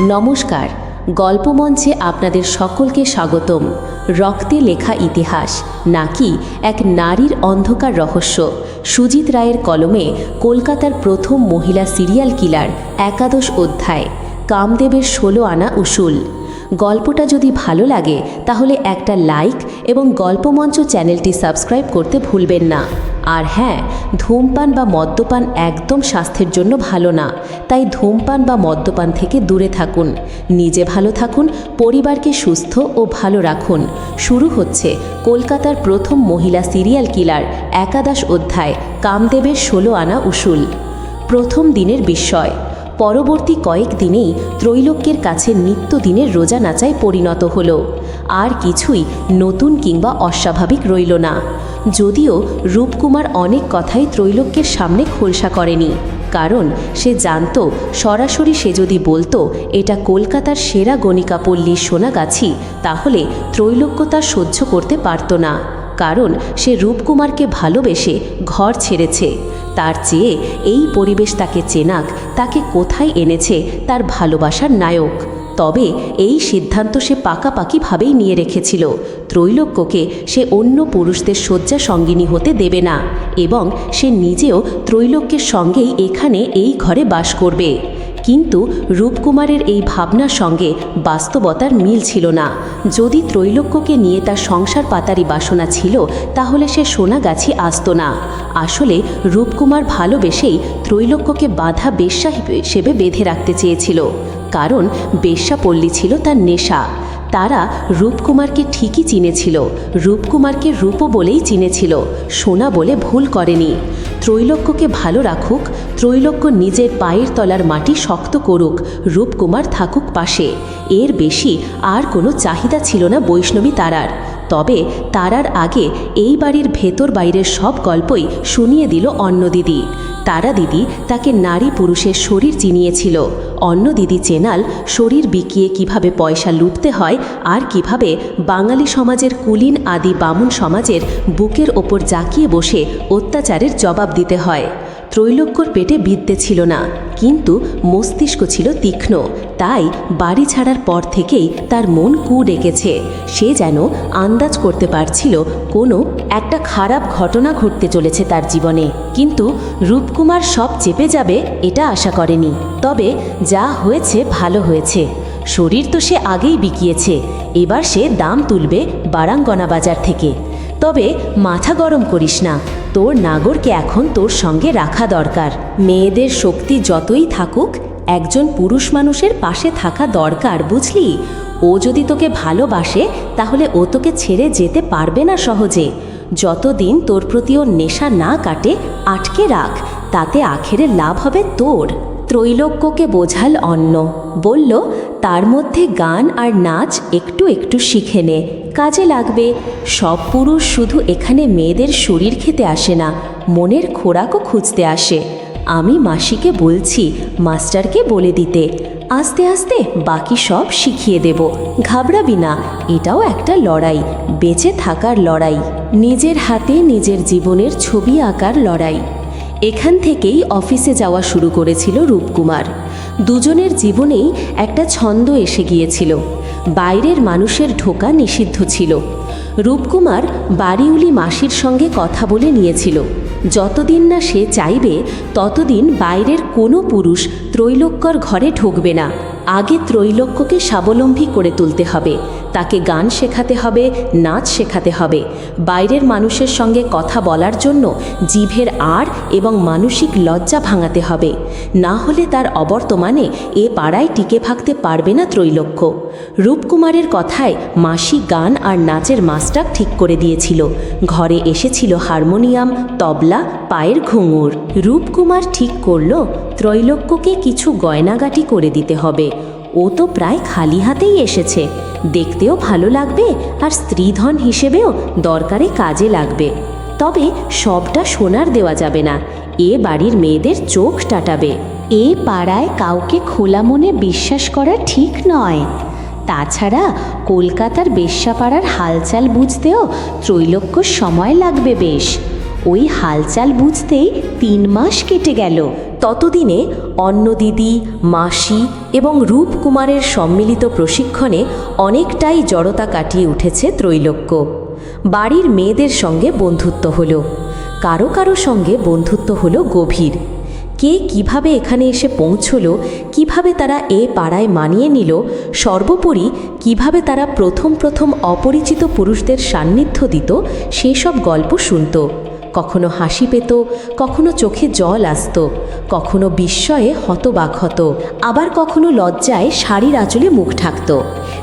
নমস্কার, গল্পমঞ্চে আপনাদের সকলকে স্বাগতম। রক্তে লেখা ইতিহাস নাকি এক নারীর অন্ধকার রহস্য। সুজিত রায়ের কলমে কলকাতার প্রথম মহিলা সিরিয়াল কিলার, একাদশ অধ্যায়, কামদেবের 16 আনা উসুল। গল্পটা যদি ভালো লাগে তাহলে একটা লাইক এবং গল্পমঞ্চ চ্যানেলটি সাবস্ক্রাইব করতে ভুলবেন না। আর হ্যাঁ, ধূমপান বা মদ্যপান একদম স্বাস্থ্যের জন্য ভালো না, তাই ধূমপান বা মদ্যপান থেকে দূরে থাকুন। নিজে ভালো থাকুন, পরিবারকে সুস্থ ও ভালো রাখুন। শুরু হচ্ছে কলকাতার প্রথম মহিলা সিরিয়াল কিলার, একাদশ অধ্যায়, কামদেবের 16 আনা উসুল। প্রথম দিনের বিস্ময়। পরবর্তী কয়েক দিনেই ত্রৈলোক্যের কাছে নিত্যদিনের রোজা নাচায় পরিণত হলো। আর কিছুই নতুন কিংবা অস্বাভাবিক রইল না। যদিও রূপকুমার অনেক কথাই ত্রৈলোক্যের সামনে খোলসা করেনি, কারণ সে জানত সরাসরি সে যদি বলতো এটা কলকাতার সেরা গণিকাপল্লীর সোনাগাছি, তাহলে ত্রৈলোক্য তা সহ্য করতে পারত না। কারণ সে রূপকুমারকে ভালোবেসে ঘর ছেড়েছে। তার চেয়ে এই পরিবেশ তাকে চেনাক, তাকে কোথায় এনেছে তার ভালোবাসার নায়ক। তবে এই সিদ্ধান্ত সে পাকাপাকিভাবেই নিয়ে রেখেছিল। ত্রৈলোক্যকে সে অন্য পুরুষদের শয্যা সঙ্গিনী হতে দেবে না, এবং সে নিজেও ত্রৈলোক্যের সঙ্গেই এখানে এই ঘরে বাস করবে। কিন্তু রূপকুমারের এই ভাবনার সঙ্গে বাস্তবতার মিল ছিল না। যদি ত্রৈলোক্যকে নিয়ে তার সংসার পাতারই বাসনা ছিল, তাহলে সে সোনাগাছি আসতো না। আসলে রূপকুমার ভালোবেসেই ত্রৈলোক্যকে বাঁধা বেশ্যা হিসেবে বেঁধে রাখতে চেয়েছিল, কারণ বেশ্যাপল্লী ছিল তার নেশা। তারা রূপকুমারকে ঠিকই চিনেছিল, রূপকুমারকে রূপ বলেই চিনেছিল, সোনা বলে ভুল করেনি। ত্রৈলোক্যকে ভালো রাখুক, ত্রৈলোক্য নিজের পায়ের তলার মাটি শক্ত করুক, রূপকুমার থাকুক পাশে। এর বেশি আর কোনো চাহিদা ছিল না বৈষ্ণবী তারার। তবে তারার আগে এই বাড়ির ভেতর বাইরের সব গল্পই শুনিয়ে দিল অন্য দিদি। তারা দিদি তাকে নারী পুরুষের শরীর চিনিয়েছিল। অন্য দিদি চেনাল শরীর বিকিয়ে কিভাবে পয়সা লুটতে হয়, আর কিভাবে বাঙালি সমাজের কুলীন আদি বামুন সমাজের বুকের ওপর জাকিয়ে বসে অত্যাচারের জবাব দিতে হয়। ত্রৈলোক্যর পেটে বিদ্যে ছিল না, কিন্তু মস্তিষ্ক ছিল তীক্ষ্ণ। তাই বাড়ি ছাড়ার পর থেকেই তার মন কু ডেকেছে। সে যেন আন্দাজ করতে পারছিল কোনো একটা খারাপ ঘটনা ঘটতে চলেছে তার জীবনে। কিন্তু রূপকুমার সব চেপে যাবে এটা আশা করেনি। তবে যা হয়েছে ভালো হয়েছে। শরীর তো সে আগেই বিকিয়েছে, এবার সে দাম তুলবে বারাঙ্গনা বাজার থেকে। তবে মাথা গরম করিস না, তোর নাগরকে এখন তোর সঙ্গে রাখা দরকার। মেয়েদের শক্তি যতই থাকুক, একজন পুরুষ মানুষের পাশে থাকা দরকার, বুঝলি? ও যদি তোকে ভালোবাসে তাহলে ও তোকে ছেড়ে যেতে পারবে না সহজে। যতদিন তোর প্রতি ওর নেশা না কাটে আটকে রাখ, তাতে আখেরে লাভ হবে তোর। ত্রৈলোক্যকে বোঝাল অন্য, বলল তার মধ্যে গান আর নাচ একটু একটু শিখে নে, কাজে লাগবে। সব পুরুষ শুধু এখানে মেয়েদের শরীর খেতে আসে না, মনের খোরাকও খুঁজতে আসে। আমি মাসিকে বলছি মাস্টারকে বলে দিতে, আস্তে আস্তে বাকি সব শিখিয়ে দেব। ঘাবড়াবি না, এটাও একটা লড়াই, বেঁচে থাকার লড়াই, নিজের হাতে নিজের জীবনের ছবি আঁকার লড়াই। এখান থেকেই অফিসে যাওয়া শুরু করেছিল রূপকুমার। দুজনের জীবনেই একটা ছন্দ এসে গিয়েছিল। বাইরের মানুষের ঢোকা নিষিদ্ধ ছিল। রূপকুমার বাড়িউলি মাসির সঙ্গে কথা বলে নিয়েছিল, যতদিন না সে চাইবে ততদিন বাইরের কোনো পুরুষ ত্রৈলোক্যর ঘরে ঢুকবে না। আগে ত্রৈলোক্যকে স্বাবলম্বী করে তুলতে হবে, তাকে গান শেখাতে হবে, নাচ শেখাতে হবে। বাইরের মানুষের সঙ্গে কথা বলার জন্য জিভের আড় এবং মানসিক লজ্জা ভাঙাতে হবে। না হলে তার অবর্তমানে এ পাড়ায় টিকে থাকতে পারবে না ত্রৈলোক্য। রূপকুমারের কথায় মাসি গান আর নাচের মাস্টার ঠিক করে দিয়েছিল। ঘরে এসেছিল হারমোনিয়াম, তবলা, পায়ের ঘুঙুর। রূপকুমার ঠিক করল ত্রৈলোক্যকে কিছু গয়নাগাটি করে দিতে হবে। ও তো প্রায় খালি হাতেই এসেছে, দেখতেও ভালো লাগবে আর স্ত্রীধন হিসেবেও দরকারে কাজে লাগবে। তবে সবটা সোনার দেওয়া যাবে না, এ বাড়ির মেয়েদের চোখ টাটাবে। এ পাড়ায় কাউকে খোলা মনে বিশ্বাস করা ঠিক নয়। তাছাড়া কলকাতার বেশ্যাপাড়ার হালচাল বুঝতেও ত্রৈলোক্য সময় লাগবে বেশ। ওই হালচাল বুঝতেই 3 মাস কেটে গেল। ততদিনে অন্নদিদি, মাসি এবং রূপকুমারের সম্মিলিত প্রশিক্ষণে অনেকটাই জড়তা কাটিয়ে উঠেছে ত্রৈলোক্য। বাড়ির মেয়েদের সঙ্গে বন্ধুত্ব হলো, কারো কারো সঙ্গে বন্ধুত্ব হলো গভীর। কে কিভাবে এখানে এসে পৌঁছলো, কিভাবে তারা এ পাড়ায় মানিয়ে নিল, সর্বোপরি কিভাবে তারা প্রথম প্রথম অপরিচিত পুরুষদের সান্নিধ্য দিত, সেসব গল্প শুনত। কখনো হাসি পেত, কখনো চোখে জল আসত, কখনো বিস্ময়ে হতবাক হতো, আবার কখনো লজ্জায় শাড়ির আঁচলে মুখ ঢাকত।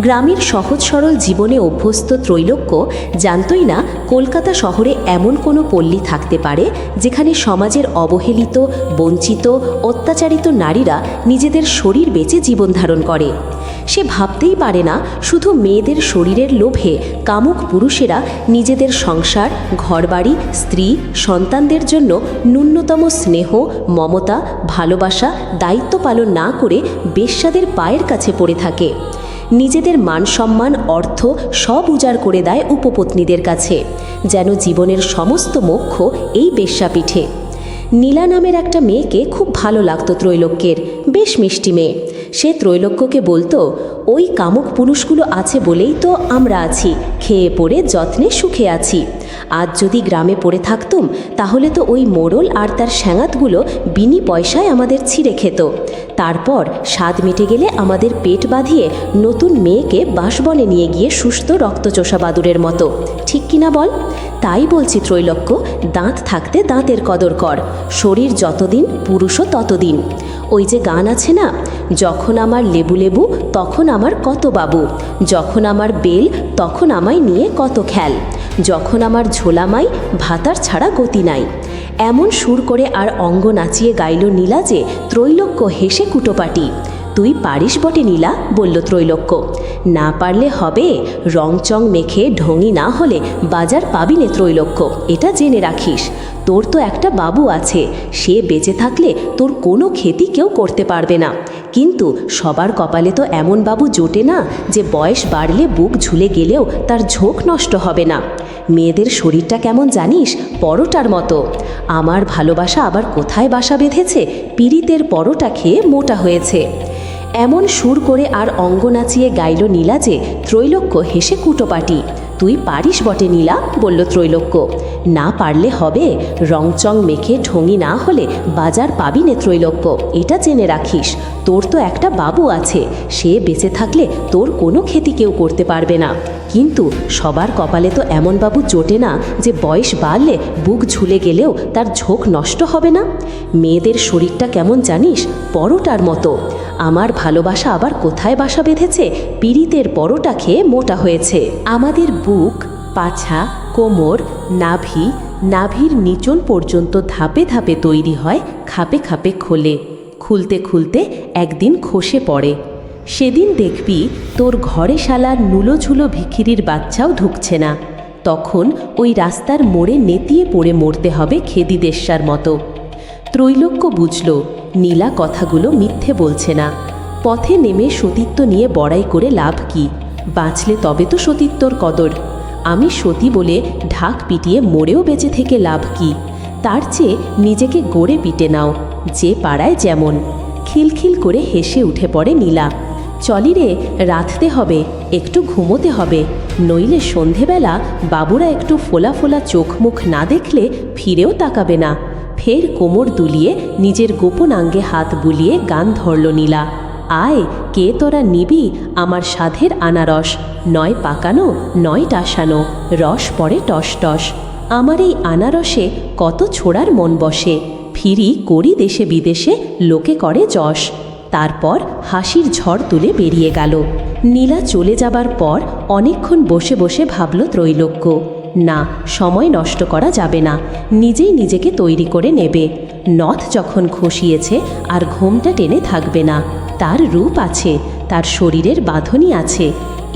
গ্রামের সহজ সরল জীবনে অভ্যস্ত ত্রৈলোক্য জানতই না কলকাতা শহরে এমন কোনো পল্লী থাকতে পারে যেখানে সমাজের অবহেলিত, বঞ্চিত, অত্যাচারিত নারীরা নিজেদের শরীর বেচে জীবন ধারণ করে। সে ভাবতেই পারে না শুধু মেয়েদের শরীরের লোভে কামুক পুরুষেরা নিজেদের সংসার, ঘরবাড়ি, স্ত্রী, সন্তানদের জন্য ন্যূনতম স্নেহ, মমতা, ভালোবাসা, দায়িত্ব পালন না করে বেশ্যাদের পায়ের কাছে পড়ে থাকে। নিজেদের মান সম্মান, অর্থ সব উজাড় করে দেয় উপপত্নীদের কাছে, যেন জীবনের সমস্ত মোক্ষ এই বেশ্যাপীঠে। নীলা নামের একটা মেয়েকে খুব ভালো লাগতো ত্রৈলোক্যের, বেশ মিষ্টি মেয়ে। সে ত্রৈলোক্যকে বলতো, ওই কামুক পুরুষগুলো আছে বলেই তো আমরা আছি, খেয়ে পড়ে যত্নে সুখে আছি। আজ যদি গ্রামে পড়ে থাকতুম তাহলে তো ওই মোড়ল আর তার স্যাঙাতগুলো বিনি পয়সায় আমাদের ছিঁড়ে খেত। তারপর স্বাদ মিটে গেলে আমাদের পেট বাঁধিয়ে নতুন মেয়েকে বাসবনে নিয়ে গিয়ে সুস্থ রক্তচোষা বাদুরের মতো। ঠিক কিনা বল? তাই বলছি ত্রৈলোক্য, দাঁত থাকতে দাঁতের কদর কর। শরীর যতদিন, পুরুষও ততদিন। ওই যে গান আছে না, যখন আমার লেবু লেবু তখন আমার কত বাবু, যখন আমার বেল তখন আমায় নিয়ে কত খেল, যখন আমার ঝোলামাই ভাতার ছাড়া গতি নাই। এমন সুর করে আর অঙ্গ নাচিয়ে গাইল নীলা যে ত্রৈলোক্য হেসে কুটোপাটি। তুই পারিস বটে নীলা, বলল ত্রৈলোক্য। না পারলে হবে, রংচং মেখে ঢঙি না হলে বাজার পাবি নে ত্রৈলোক্য, এটা জেনে রাখিস। তোর তো একটা বাবু আছে, সে বেঁচে থাকলে তোর কোনো ক্ষতি কেউ করতে পারবে না। কিন্তু সবার কপালে তো এমন বাবু জোটে না যে বয়স বাড়লে বুক ঝুলে গেলেও তার ঝোঁক নষ্ট হবে না। মেয়েদের শরীরটা কেমন জানিস? পরোটার মতো। আমার ভালোবাসা আবার কোথায় বাসা বেঁধেছে? পীড়িতের পরোটা খেয়ে মোটা হয়েছে। এমন সুর করে আর অঙ্গ নাচিয়ে গাইল নীলা যে ত্রৈলোক্য হেসে কুটোপাটি। তুই পারিস বটে নীলা, বলল ত্রৈলোক্য। না পারলে হবে, রংচং মেখে ঢঙি না হলে বাজার পাবি নে ত্রৈলোক্য, এটা জেনে রাখিস। তোর তো একটা বাবু আছে, সে বেঁচে থাকলে তোর কোনো ক্ষতি কেউ করতে পারবে না। কিন্তু সবার কপালে তো এমন বাবু জোটে না যে বয়স বাড়লে বুক ঝুলে গেলেও তার ঝোঁক নষ্ট হবে না। মেয়েদের শরীরটা কেমন জানিস? পরোটার মতো। আমার ভালোবাসা আবার কোথায় বাসা বেঁধেছে? পীড়িতের পরোটা খেয়ে মোটা হয়েছে। আমাদের বুক, পাছা, কোমর, নাভির নিচন পর্যন্ত ধাপে ধাপে তৈরি হয় খাপে খাপে খোলে। খুলতে খুলতে একদিন খসে পড়ে। সেদিন দেখবি তোর ঘরে শালার নুলোঝুলো ভিখিরির বাচ্চাও ঢুকছে না। তখন ওই রাস্তার মোড়ে নেতিয়ে পড়ে মরতে হবে খেদি দেশ্যার মতো। ত্রৈলোক্য বুঝল নীলা কথাগুলো মিথ্যে বলছে না। পথে নেমে সতীত্ব নিয়ে বড়াই করে লাভ কি? বাঁচলে তবে তো সতীত্বর কদর। আমি সতী বলে ঢাক পিটিয়ে মরেও বেঁচে থেকে লাভ কি? তার চেয়ে নিজেকে গড়ে পিটে নাও, যে পাড়ায় যেমন। খিলখিল করে হেসে উঠে পড়ে নীলা। চলি রে, রাঁধতে হবে, একটু ঘুমোতে হবে, নইলে সন্ধেবেলা বাবুরা একটু ফোলা ফোলা চোখ মুখ না দেখলে ফিরেও তাকাবে না। ফের কোমর দুলিয়ে নিজের গোপন আঙ্গে হাত বুলিয়ে গান ধরল নীলা। আয়, কে তোরা নিবি আমার সাধের আনারস, নয় পাকানো নয় টাসানো, রস পড়ে টস টস। আমার এই আনারসে কত ছোড়ার মন বসে, ফিরি করি দেশে বিদেশে, লোকে করে যশ। তারপর হাসির ঝড় তুলে বেরিয়ে গেল। নীলা চলে যাবার পর অনেকক্ষণ বসে বসে ভাবল ত্রৈলোক্য, না, সময় নষ্ট করা যাবে না, নিজেই নিজেকে তৈরি করে নেবে। নথ যখন খসিয়েছে আর ঘোমটা টেনে থাকবে না। তার রূপ আছে, তার শরীরের বাঁধনই আছে।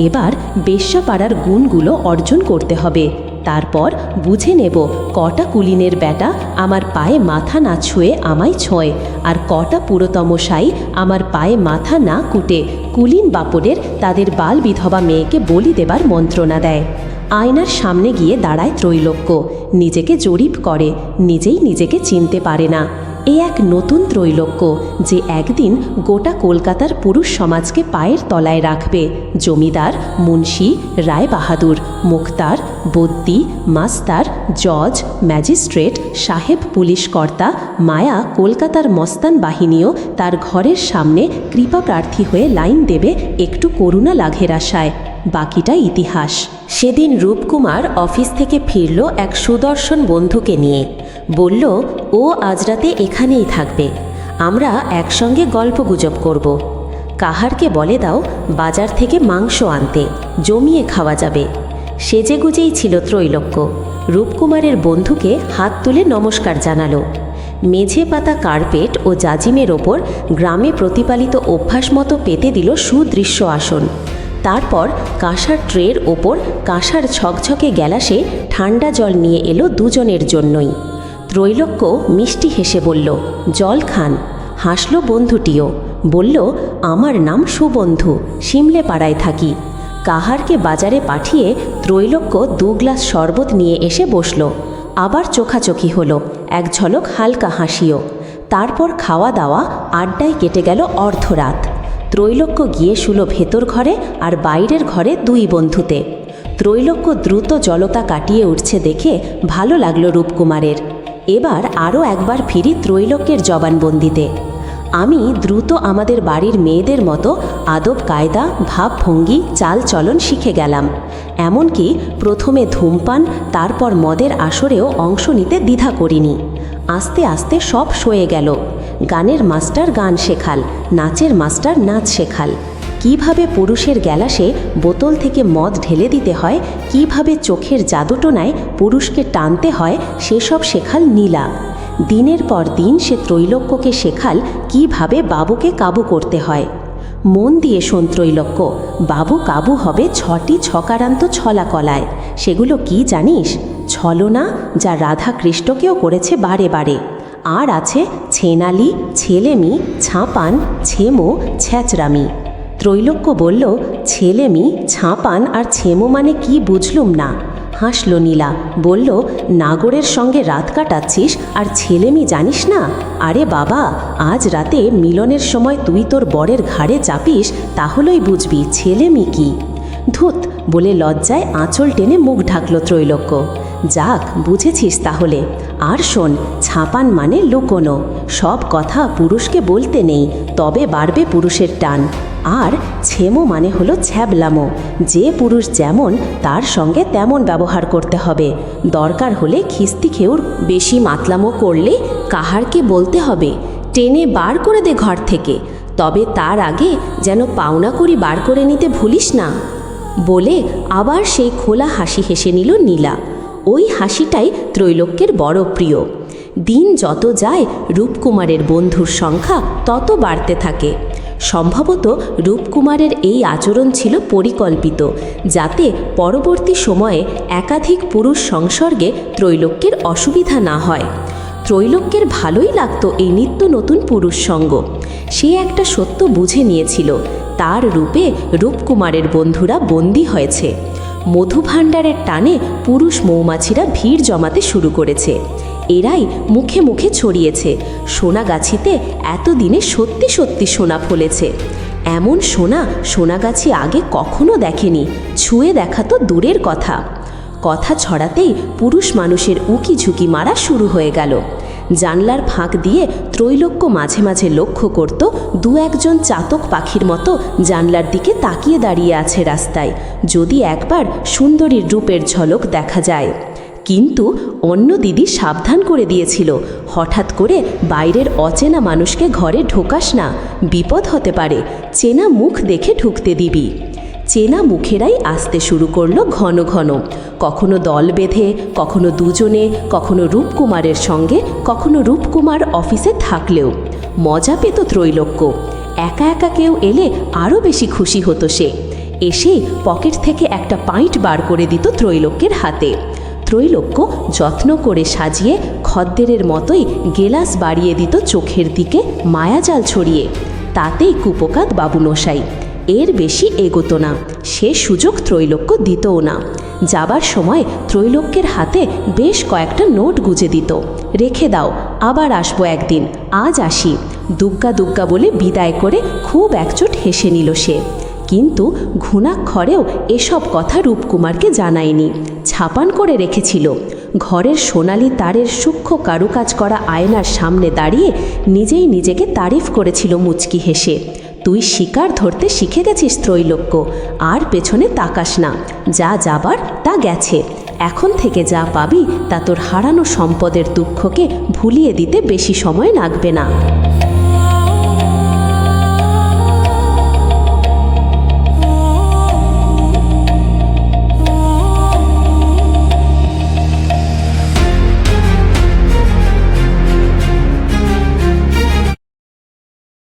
এবার বেশ্যাপাড়ার গুণগুলো অর্জন করতে হবে। তারপর বুঝে নেব কটা কুলিনের বেটা আমার পায়ে মাথা না ছুঁয়ে আমায় ছোঁয়, আর কটা পুরোতম সাই আমার পায়ে মাথা না কুটে কুলিন বাপনের তাদের বাল বিধবা মেয়েকে বলি দেবার মন্ত্রণা দেয়। আয়নার সামনে গিয়ে দাঁড়ায় ত্রৈলোক্য, নিজেকে জরিপ করে, নিজেই নিজেকে চিনতে পারে না। এ এক নতুন ত্রৈলোক্য, যে একদিন গোটা কলকাতার পুরুষ সমাজকে পায়ের তলায় রাখবে। জমিদার, মুন্সি, রায়বাহাদুর, মুখতার, বদ্যি, মাস্টার, জজ, ম্যাজিস্ট্রেট, সাহেব পুলিশ কর্তা, মায়া কলকাতার মস্তান বাহিনীও তার ঘরের সামনে কৃপাপ্রার্থী হয়ে লাইন দেবে একটু করুণা লাঘের আশায়। বাকিটা ইতিহাস। সেদিন রূপকুমার অফিস থেকে ফিরল এক সুদর্শন বন্ধুকে নিয়ে। বলল, ও আজ রাতে এখানেই থাকবে, আমরা একসঙ্গে গল্পগুজব করব। কাহারকে বলে দাও বাজার থেকে মাংস আনতে, জমিয়ে খাওয়া যাবে। সেজেগুজেই ছিল ত্রৈলোক্য। রূপকুমারের বন্ধুকে হাত তুলে নমস্কার জানালো। মেঝে পাতা কার্পেট ও জাজিমের ওপর গ্রামে প্রতিপালিত অভ্যাস মতো পেতে দিল সুদৃশ্য আসন। তারপর কাঁসার ট্রের ওপর কাঁসার ছকছকে গ্যালাসে ঠান্ডা জল নিয়ে এলো দুজনের জন্যই। ত্রৈলোক্য মিষ্টি হেসে বলল, জল খান। হাসল বন্ধুটিও, বলল, আমার নাম সুবন্ধু, সিমলে পাড়ায় থাকি। কাহারকে বাজারে পাঠিয়ে ত্রৈলোক্য 2 গ্লাস শরবত নিয়ে এসে বসল। আবার চোখাচোখি হলো, এক ঝলক হালকা হাসিও। তারপর খাওয়া দাওয়া আড্ডায় কেটে গেল অর্ধরাত। ত্রৈলোক্য গিয়ে শুলো ভেতর ঘরে আর বাইরের ঘরে 2 বন্ধুতে। ত্রৈলোক্য দ্রুত জলতা কাটিয়ে উঠছে দেখে ভালো লাগলো রূপকুমারের। এবার আরও একবার ফিরি ত্রৈলোক্যের জবানবন্দিতে। আমি দ্রুত আমাদের বাড়ির মেয়েদের মতো আদব কায়দা, ভাবভঙ্গি, চালচলন শিখে গেলাম। এমনকি প্রথমে ধূমপান, তারপর মদের আসরেও অংশ নিতে দ্বিধা করিনি। আস্তে আস্তে সব সয়ে গেল। গানের মাস্টার গান শেখাল, নাচের মাস্টার নাচ শেখাল। কিভাবে পুরুষের গ্যালাসে বোতল থেকে মদ ঢেলে দিতে হয়, কিভাবে চোখের জাদুটোনায় পুরুষকে টানতে হয়, সেসব শেখাল নীলা। দিনের পর দিন সে ত্রৈলোক্যকে শেখাল কিভাবে বাবুকে কাবু করতে হয়। মন দিয়ে শোন ত্রৈলোক্য, বাবু কাবু হবে 6টি ছকারান্ত ছলা কলায়। সেগুলো কি জানিস? ছলনা, যা রাধা কৃষ্ণকেও করেছে বারে বারে। আর আছে ছেনালি, ছেলেমি, ছাপান, ছেমো, ছ্যাচরামি। ত্রৈলোক্য বলল, ছেলেমি, ছাপান আর ছেমো মানে কি বুঝলুম না। হাসল নীলা, বলল, নাগরের সঙ্গে রাত কাটাচ্ছিস আর ছেলেমি জানিস না? আরে বাবা, আজ রাতে মিলনের সময় তুই তোর বরের ঘাড়ে চাপিস, তাহলেই বুঝবি ছেলেমি কি। ধুত বলে লজ্জায় আঁচল টেনে মুখ ঢাকল ত্রৈলোক্য। যাক, বুঝেছিস তাহলে। আর শোন, ছাপান মানে লুকোনো। সব কথা পুরুষকে বলতে নেই, তবে বাড়বে পুরুষের টান। আর ছেমো মানে হলো ছ্যাবলামো। যে পুরুষ যেমন, তার সঙ্গে তেমন ব্যবহার করতে হবে। দরকার হলে খিস্তি খেউর বেশি মাতলামো করলে কাহারকে বলতে হবে, টেনে বার করে দে ঘর থেকে, তবে তার আগে যেন পাওনা করি বার করে নিতে ভুলিস না। বলে আবার সেই খোলা হাসি হেসে নিল নীলা। ওই হাসিটাই ত্রৈলোক্যের বড় প্রিয়। দিন যত যায় রূপকুমারের বন্ধুর সংখ্যা তত বাড়তে থাকে। সম্ভবত রূপকুমারের এই আচরণ ছিল পরিকল্পিত, যাতে পরবর্তী সময়ে একাধিক পুরুষ সংসর্গে ত্রৈলোক্যের অসুবিধা না হয়। ত্রৈলোক্যের ভালোই লাগতো এই নিত্য নতুন পুরুষ সঙ্গ। সে একটা সত্য বুঝে নিয়েছিল, তার রূপে রূপকুমারের বন্ধুরা বন্দী হয়েছে। মধুভাণ্ডারের টানে পুরুষ মৌমাছিরা ভিড় জমাতে শুরু করেছে। এরাই মুখে মুখে ছড়িয়েছে, সোনাগাছিতে এতদিনে সত্যি সত্যি সোনা ফলেছে। এমন সোনা সোনাগাছি আগে কখনো দেখেনি, ছুঁয়ে দেখা তো দূরের কথা। কথা ছড়াতেই পুরুষ মানুষের উকি ঝুঁকি মারা শুরু হয়ে গেল। জানলার ফাঁক দিয়ে ত্রৈলোক্য মাঝে মাঝে লক্ষ্য করত 2-1 চাতক পাখির মতো জানলার দিকে তাকিয়ে দাঁড়িয়ে আছে রাস্তায়, যদি একবার সুন্দরীর রূপের ঝলক দেখা যায়। কিন্তু অন্য দিদি সাবধান করে দিয়েছিল, হঠাৎ করে বাইরের অচেনা মানুষকে ঘরে ঢোকাস না, বিপদ হতে পারে, চেনা মুখ দেখে ঢুকতে দিবি। চেনা মুখেরাই আসতে শুরু করলো ঘন ঘন, কখনো দল বেঁধে, কখনো দুজনে, কখনো রূপকুমারের সঙ্গে, কখনো রূপকুমার অফিসে থাকলেও। মজা পেত ত্রৈলোক্য। একা একা কেউ এলে আরও বেশি খুশি হতো সে। এসেই পকেট থেকে একটা পাইট বার করে দিত ত্রৈলোক্যের হাতে। ত্রৈলোক্য যত্ন করে সাজিয়ে খদ্দেরের মতোই গেলাস বাড়িয়ে দিত চোখের দিকে মায়াজাল ছড়িয়ে। তাতেই কুপোকাত বাবুনশাই। এর বেশি এগোতো না, সে সুযোগ ত্রৈলোক্য দিতও না। যাবার সময় ত্রৈলোক্যের হাতে বেশ কয়েকটা নোট গুজে দিত। রেখে দাও, আবার আসবো একদিন, আজ আসি। দুগ্গা দুগ্গা বলে বিদায় করে খুব একচোট হেসে নিল সে। কিন্তু ঘুণাক্ষরেও এসব কথা রূপকুমারকে জানায়নি, ছাপান করে রেখেছিল। ঘরের সোনালি তারের সূক্ষ্ম কারুকাজ করা আয়নার সামনে দাঁড়িয়ে নিজেই নিজেকে তারিফ করেছিল মুচকি হেসে। তুই শিকার ধরতে শিখে গেছিস ত্রৈলোক্য, আর পেছনে তাকাস না, যা যাবার তা গেছে। এখন থেকে যা পাবি তা তোর হারানো সম্পদের দুঃখকে ভুলিয়ে দিতে বেশি সময় লাগবে না।